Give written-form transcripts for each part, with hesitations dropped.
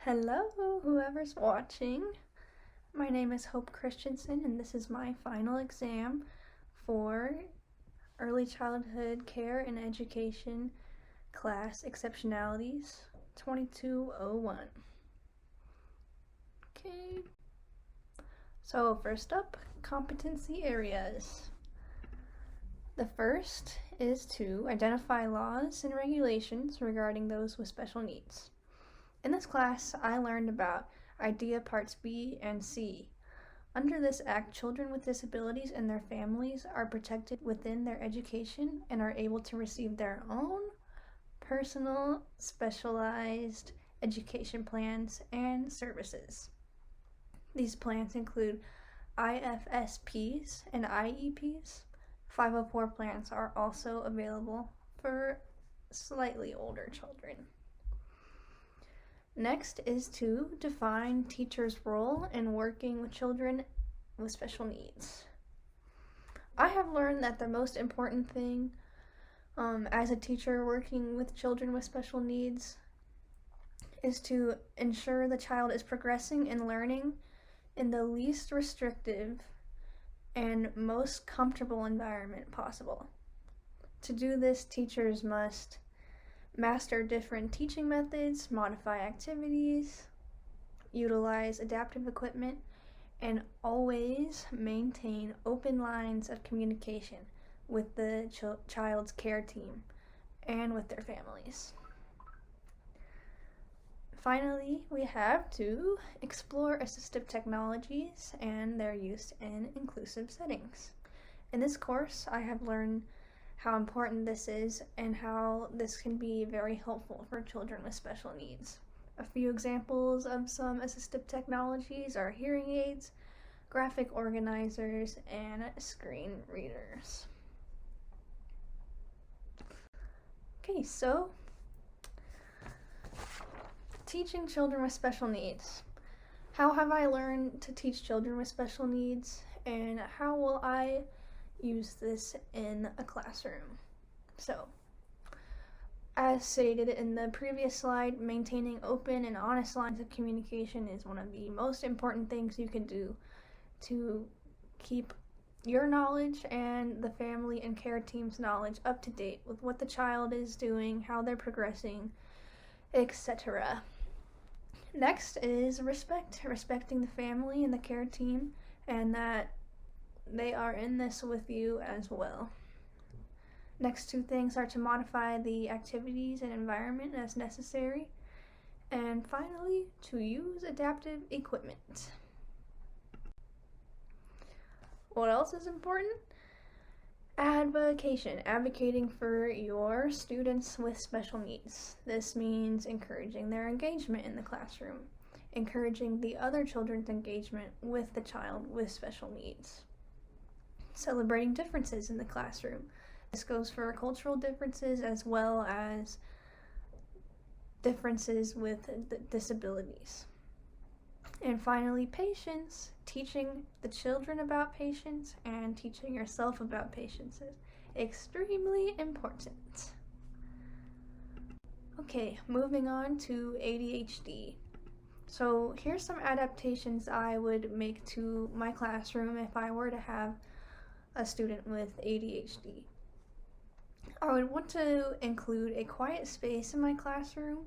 Hello, whoever's watching. My name is Hope Christensen, and this is my final exam for Early Childhood Care and Education class Exceptionalities 2201. Okay. So first up, competency areas. The first is to identify laws and regulations regarding those with special needs. In this class, I learned about IDEA Parts B and C. Under this act, children with disabilities and their families are protected within their education and are able to receive their own personal, specialized education plans and services. These plans include IFSPs and IEPs. 504 plans are also available for slightly older children. Next is to define teachers' role in working with children with special needs. I have learned that the most important thing as a teacher working with children with special needs is to ensure the child is progressing and learning in the least restrictive and most comfortable environment possible. To do this, teachers must master different teaching methods, modify activities, utilize adaptive equipment, and always maintain open lines of communication with the child's care team and with their families. Finally, we have to explore assistive technologies and their use in inclusive settings. In this course, I have learned how important this is and how this can be very helpful for children with special needs. A few examples of some assistive technologies are hearing aids, graphic organizers, and screen readers. Okay, so teaching children with special needs. How have I learned to teach children with special needs, and how will I use this in a classroom? So, as stated in the previous slide, maintaining open and honest lines of communication is one of the most important things you can do to keep your knowledge and the family and care team's knowledge up to date with what the child is doing, how they're progressing, etc. Next is respecting the family and the care team, and that they are in this with you as well. Next two things are to modify the activities and environment as necessary. And finally, to use adaptive equipment. What else is important? Advocating for your students with special needs. This means encouraging their engagement in the classroom, encouraging the other children's engagement with the child with special needs. Celebrating differences in the classroom. This goes for cultural differences as well as differences with disabilities. And finally, patience. Teaching the children about patience and teaching yourself about patience is extremely important. Okay, moving on to ADHD. So here's some adaptations I would make to my classroom if I were to have a student with ADHD. I would want to include a quiet space in my classroom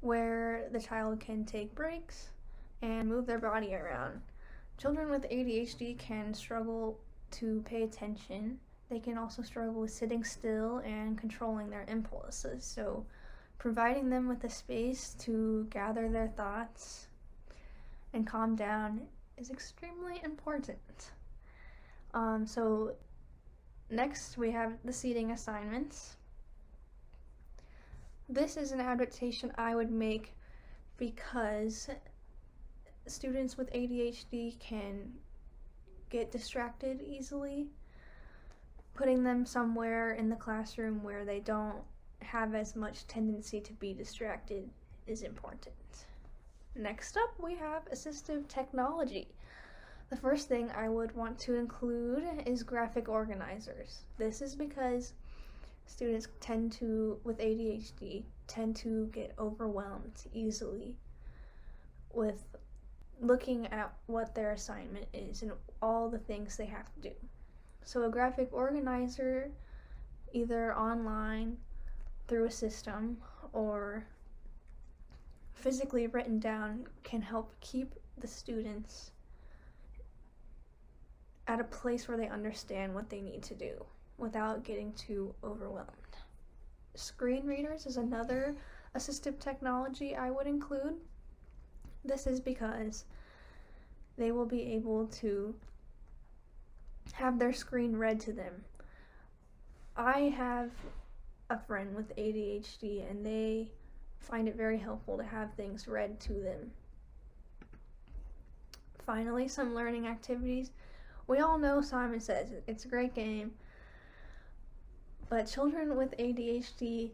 where the child can take breaks and move their body around. Children with ADHD can struggle to pay attention. They can also struggle with sitting still and controlling their impulses. So providing them with a space to gather their thoughts and calm down is extremely important. So next we have the seating assignments. This is an adaptation I would make because students with ADHD can get distracted easily. Putting them somewhere in the classroom where they don't have as much tendency to be distracted is important. Next up, we have assistive technology. The first thing I would want to include is graphic organizers. This is because students with ADHD tend to get overwhelmed easily with looking at what their assignment is and all the things they have to do. So a graphic organizer, either online through a system or physically written down, can help keep the students at a place where they understand what they need to do without getting too overwhelmed. Screen readers is another assistive technology I would include. This is because they will be able to have their screen read to them. I have a friend with ADHD, and they find it very helpful to have things read to them. Finally, some learning activities. We all know Simon Says. It's a great game, but children with ADHD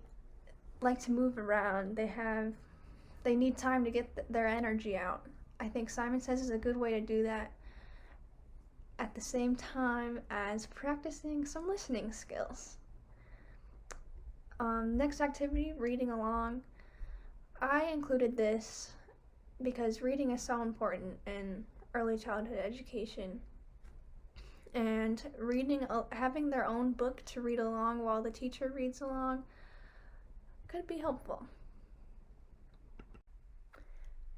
like to move around. They need time to get their energy out. I think Simon Says is a good way to do that at the same time as practicing some listening skills. Next activity, reading along. I included this because reading is so important in early childhood education, and having their own book to read along while the teacher reads along could be helpful.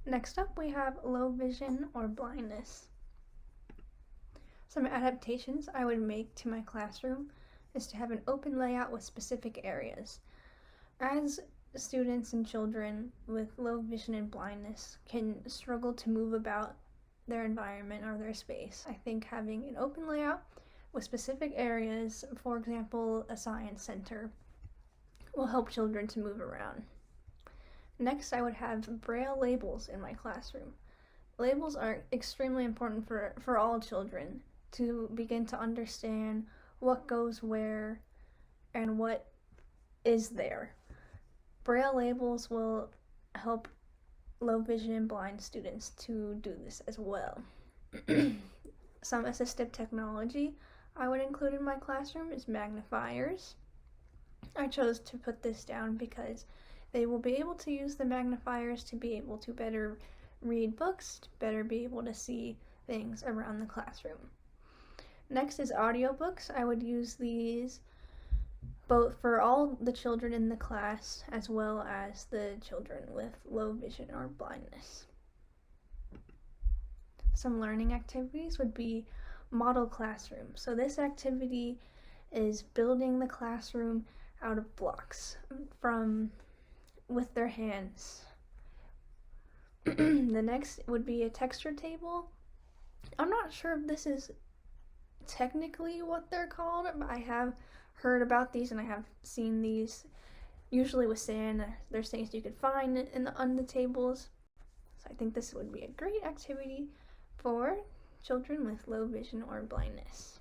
Next up, we have low vision or blindness. Some adaptations I would make to my classroom is to have an open layout with specific areas. As students and children with low vision and blindness can struggle to move about their environment or their space, I think having an open layout with specific areas, for example, a science center, will help children to move around. Next, I would have Braille labels in my classroom. Labels are extremely important for all children to begin to understand what goes where and what is there. Braille labels will help low vision and blind students to do this as well. Some assistive technology I would include in my classroom is magnifiers. I chose to put this down because they will be able to use the magnifiers to be able to better read books, to better be able to see things around the classroom. Next is audiobooks. I would use these both for all the children in the class as well as the children with low vision or blindness. Some learning activities would be model classroom. So this activity is building the classroom out of blocks with their hands. The next would be a texture table. I'm not sure if this is technically what they're called, but I have heard about these and I have seen these usually with sand. There's things you could find on the tables. So I think this would be a great activity for children with low vision or blindness.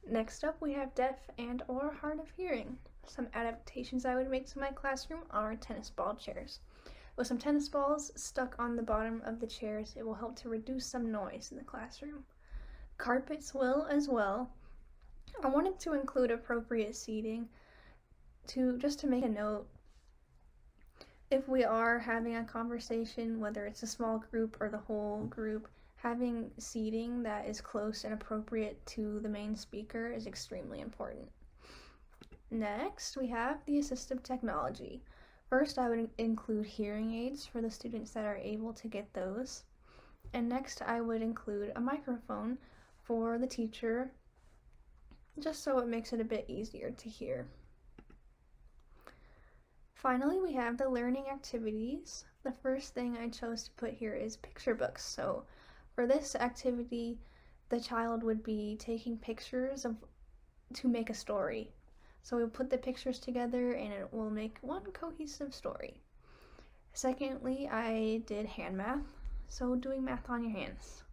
Next up, we have deaf and or hard of hearing. Some adaptations I would make to my classroom are tennis ball chairs. With some tennis balls stuck on the bottom of the chairs, it will help to reduce some noise in the classroom. Carpets will as well. I wanted to include appropriate seating just to make a note. If we are having a conversation, whether it's a small group or the whole group, having seating that is close and appropriate to the main speaker is extremely important. Next, we have the assistive technology. First, I would include hearing aids for the students that are able to get those. And next, I would include a microphone for the teacher, just so it makes it a bit easier to hear. Finally, we have the learning activities. The first thing I chose to put here is picture books. So for this activity, the child would be taking pictures to make a story. So we'll put the pictures together and it will make one cohesive story. Secondly, I did hand math, so doing math on your hands.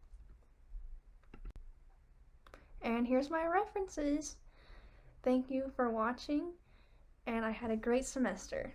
And here's my references. Thank you for watching, and I had a great semester.